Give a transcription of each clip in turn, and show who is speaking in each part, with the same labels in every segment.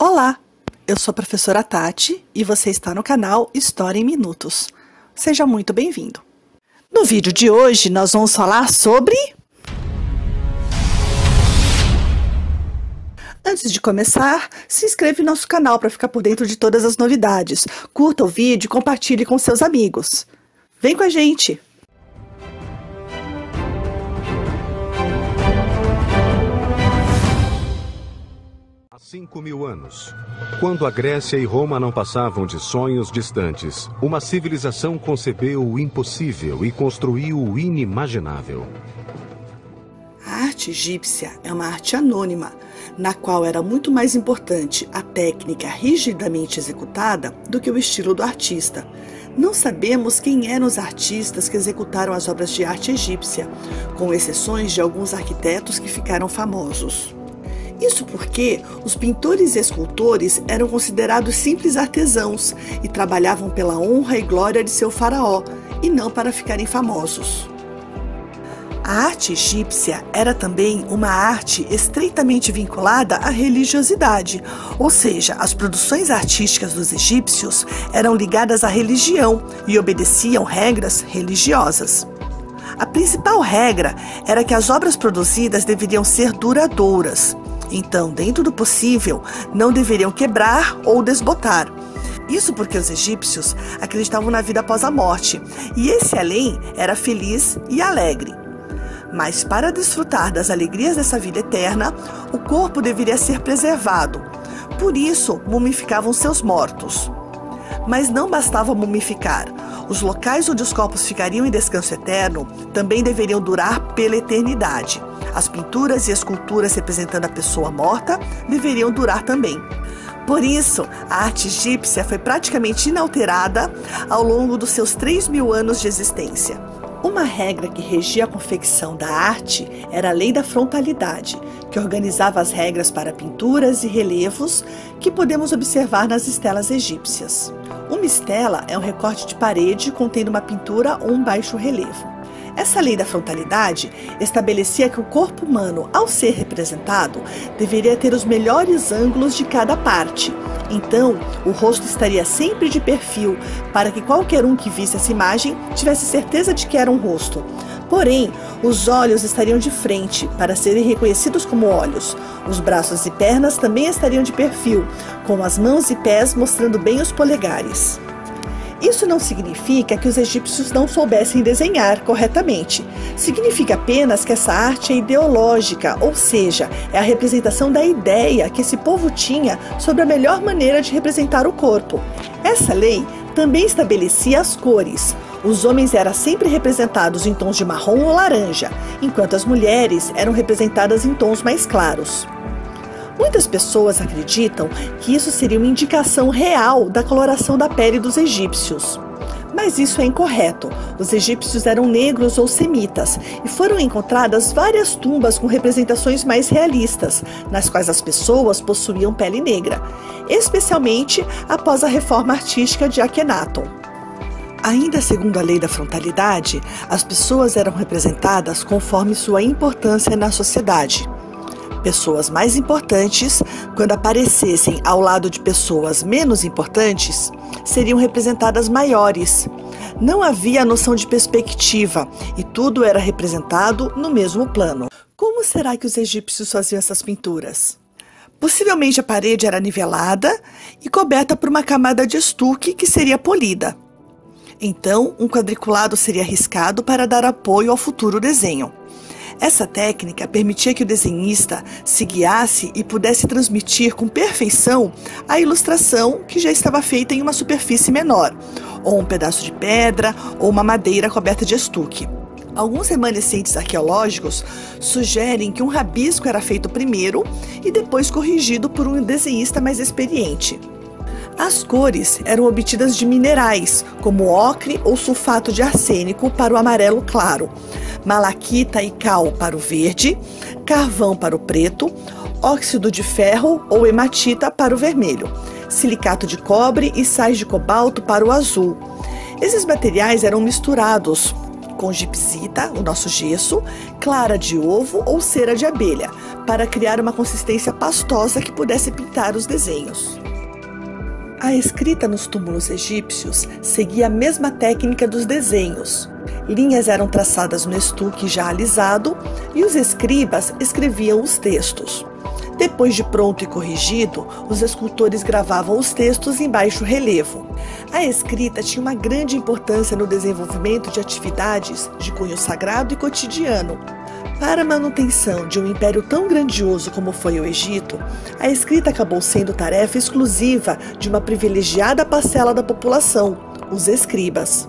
Speaker 1: Olá, eu sou a professora Tati e você está no canal História em Minutos. Seja muito bem-vindo. No vídeo de hoje nós vamos falar sobre... Antes de começar, se inscreve no nosso canal para ficar por dentro de todas as novidades. Curta o vídeo e compartilhe com seus amigos. Vem com a gente!
Speaker 2: Há 5.000 anos, quando a Grécia e Roma não passavam de sonhos distantes, uma civilização concebeu o impossível e construiu o inimaginável.
Speaker 1: A arte egípcia é uma arte anônima, na qual era muito mais importante a técnica rigidamente executada do que o estilo do artista. Não sabemos quem eram os artistas que executaram as obras de arte egípcia, com exceções de alguns arquitetos que ficaram famosos. Isso porque os pintores e escultores eram considerados simples artesãos e trabalhavam pela honra e glória de seu faraó, e não para ficarem famosos. A arte egípcia era também uma arte estreitamente vinculada à religiosidade, ou seja, as produções artísticas dos egípcios eram ligadas à religião e obedeciam regras religiosas. A principal regra era que as obras produzidas deveriam ser duradouras. Então, dentro do possível, não deveriam quebrar ou desbotar. Isso porque os egípcios acreditavam na vida após a morte, e esse além era feliz e alegre. Mas para desfrutar das alegrias dessa vida eterna, o corpo deveria ser preservado. Por isso, mumificavam seus mortos. Mas não bastava mumificar. Os locais onde os corpos ficariam em descanso eterno também deveriam durar pela eternidade. As pinturas e esculturas representando a pessoa morta deveriam durar também. Por isso, a arte egípcia foi praticamente inalterada ao longo dos seus 3.000 anos de existência. Uma regra que regia a confecção da arte era a lei da frontalidade, que organizava as regras para pinturas e relevos que podemos observar nas estelas egípcias. Uma estela é um recorte de parede contendo uma pintura ou um baixo relevo. Essa lei da frontalidade estabelecia que o corpo humano, ao ser representado, deveria ter os melhores ângulos de cada parte. Então, o rosto estaria sempre de perfil, para que qualquer um que visse essa imagem tivesse certeza de que era um rosto. Porém, os olhos estariam de frente, para serem reconhecidos como olhos. Os braços e pernas também estariam de perfil, com as mãos e pés mostrando bem os polegares. Isso não significa que os egípcios não soubessem desenhar corretamente. Significa apenas que essa arte é ideológica, ou seja, é a representação da ideia que esse povo tinha sobre a melhor maneira de representar o corpo. Essa lei também estabelecia as cores. Os homens eram sempre representados em tons de marrom ou laranja, enquanto as mulheres eram representadas em tons mais claros. Muitas pessoas acreditam que isso seria uma indicação real da coloração da pele dos egípcios. Mas isso é incorreto. Os egípcios eram negros ou semitas e foram encontradas várias tumbas com representações mais realistas, nas quais as pessoas possuíam pele negra, especialmente após a reforma artística de Akhenaton. Ainda segundo a lei da frontalidade, as pessoas eram representadas conforme sua importância na sociedade. Pessoas mais importantes, quando aparecessem ao lado de pessoas menos importantes, seriam representadas maiores. Não havia a noção de perspectiva e tudo era representado no mesmo plano. Como será que os egípcios faziam essas pinturas? Possivelmente a parede era nivelada e coberta por uma camada de estuque que seria polida. Então, um quadriculado seria riscado para dar apoio ao futuro desenho. Essa técnica permitia que o desenhista se guiasse e pudesse transmitir com perfeição a ilustração que já estava feita em uma superfície menor, ou um pedaço de pedra ou uma madeira coberta de estuque. Alguns remanescentes arqueológicos sugerem que um rabisco era feito primeiro e depois corrigido por um desenhista mais experiente. As cores eram obtidas de minerais, como ocre ou sulfato de arsênico para o amarelo claro, malaquita e cal para o verde, carvão para o preto, óxido de ferro ou hematita para o vermelho, silicato de cobre e sais de cobalto para o azul. Esses materiais eram misturados com gipsita, o nosso gesso, clara de ovo ou cera de abelha, para criar uma consistência pastosa que pudesse pintar os desenhos. A escrita nos túmulos egípcios seguia a mesma técnica dos desenhos. Linhas eram traçadas no estuque já alisado e os escribas escreviam os textos. Depois de pronto e corrigido, os escultores gravavam os textos em baixo relevo. A escrita tinha uma grande importância no desenvolvimento de atividades de cunho sagrado e cotidiano. Para a manutenção de um império tão grandioso como foi o Egito, a escrita acabou sendo tarefa exclusiva de uma privilegiada parcela da população, os escribas.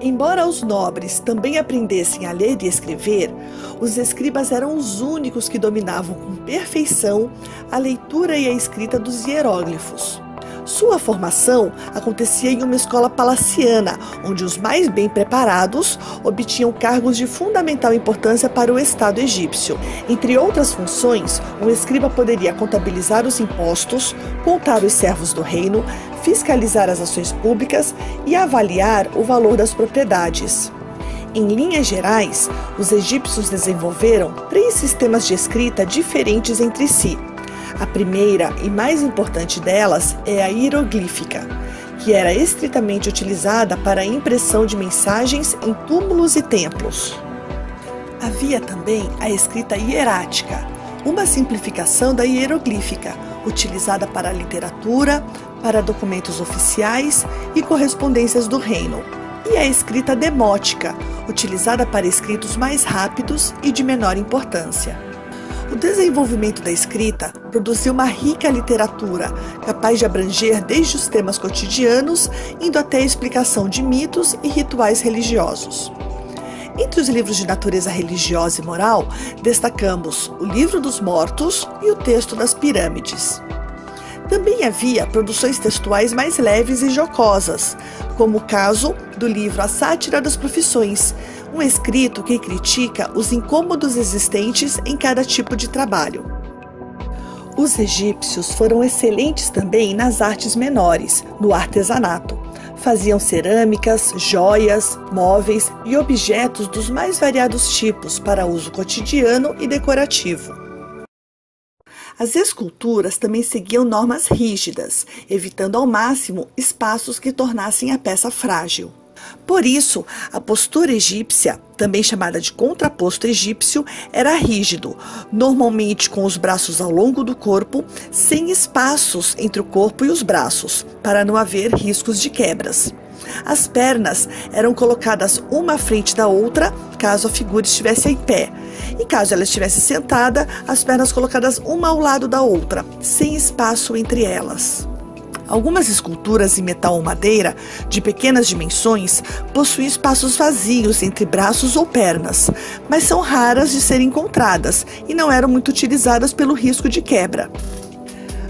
Speaker 1: Embora os nobres também aprendessem a ler e escrever, os escribas eram os únicos que dominavam com perfeição a leitura e a escrita dos hieróglifos. Sua formação acontecia em uma escola palaciana, onde os mais bem preparados obtinham cargos de fundamental importância para o Estado egípcio. Entre outras funções, um escriba poderia contabilizar os impostos, contar os servos do reino, fiscalizar as ações públicas e avaliar o valor das propriedades. Em linhas gerais, os egípcios desenvolveram 3 sistemas de escrita diferentes entre si. A primeira e mais importante delas é a hieroglífica, que era estritamente utilizada para a impressão de mensagens em túmulos e templos. Havia também a escrita hierática, uma simplificação da hieroglífica, utilizada para a literatura, para documentos oficiais e correspondências do reino, e a escrita demótica, utilizada para escritos mais rápidos e de menor importância. O desenvolvimento da escrita produziu uma rica literatura, capaz de abranger desde os temas cotidianos, indo até a explicação de mitos e rituais religiosos. Entre os livros de natureza religiosa e moral, destacamos o Livro dos Mortos e o Texto das Pirâmides. Também havia produções textuais mais leves e jocosas, como o caso do livro A Sátira das Profissões, um escrito que critica os incômodos existentes em cada tipo de trabalho. Os egípcios foram excelentes também nas artes menores, no artesanato. Faziam cerâmicas, joias, móveis e objetos dos mais variados tipos para uso cotidiano e decorativo. As esculturas também seguiam normas rígidas, evitando ao máximo espaços que tornassem a peça frágil. Por isso, a postura egípcia, também chamada de contraposto egípcio, era rígido, normalmente com os braços ao longo do corpo, sem espaços entre o corpo e os braços, para não haver riscos de quebras. As pernas eram colocadas uma à frente da outra, caso a figura estivesse em pé, e caso ela estivesse sentada, as pernas colocadas uma ao lado da outra, sem espaço entre elas. Algumas esculturas em metal ou madeira, de pequenas dimensões, possuem espaços vazios entre braços ou pernas, mas são raras de serem encontradas e não eram muito utilizadas pelo risco de quebra.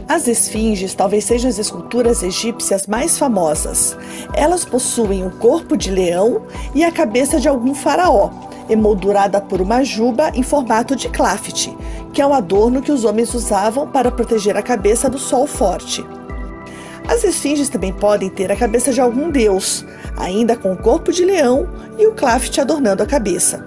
Speaker 1: As esfinges talvez sejam as esculturas egípcias mais famosas. Elas possuem o corpo de leão e a cabeça de algum faraó, emoldurada por uma juba em formato de clafete, que é um adorno que os homens usavam para proteger a cabeça do sol forte. As esfinges também podem ter a cabeça de algum deus, ainda com o corpo de leão e o clafete adornando a cabeça.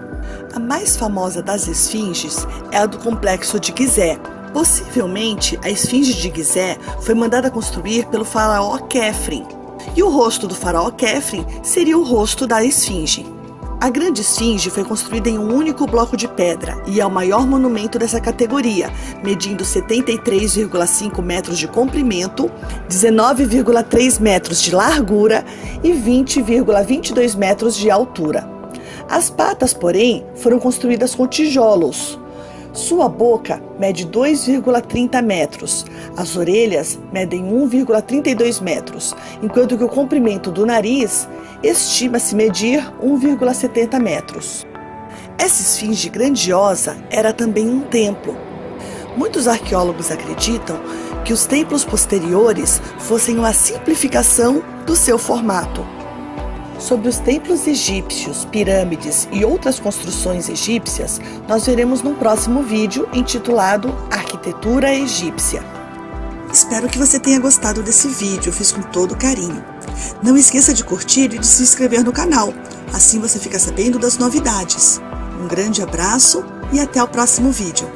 Speaker 1: A mais famosa das esfinges é a do complexo de Gizé. Possivelmente, a esfinge de Gizé foi mandada construir pelo faraó Khefren, e o rosto do faraó Khefren seria o rosto da esfinge. A Grande Esfinge foi construída em um único bloco de pedra e é o maior monumento dessa categoria, medindo 73,5 metros de comprimento, 19,3 metros de largura e 20,22 metros de altura. As patas, porém, foram construídas com tijolos. Sua boca mede 2,30 metros, as orelhas medem 1,32 metros, enquanto que o comprimento do nariz estima-se medir 1,70 metros. Essa esfinge grandiosa era também um templo. Muitos arqueólogos acreditam que os templos posteriores fossem uma simplificação do seu formato. Sobre os templos egípcios, pirâmides e outras construções egípcias, nós veremos num próximo vídeo intitulado Arquitetura Egípcia. Espero que você tenha gostado desse vídeo, eu fiz com todo carinho. Não esqueça de curtir e de se inscrever no canal, assim você fica sabendo das novidades. Um grande abraço e até o próximo vídeo.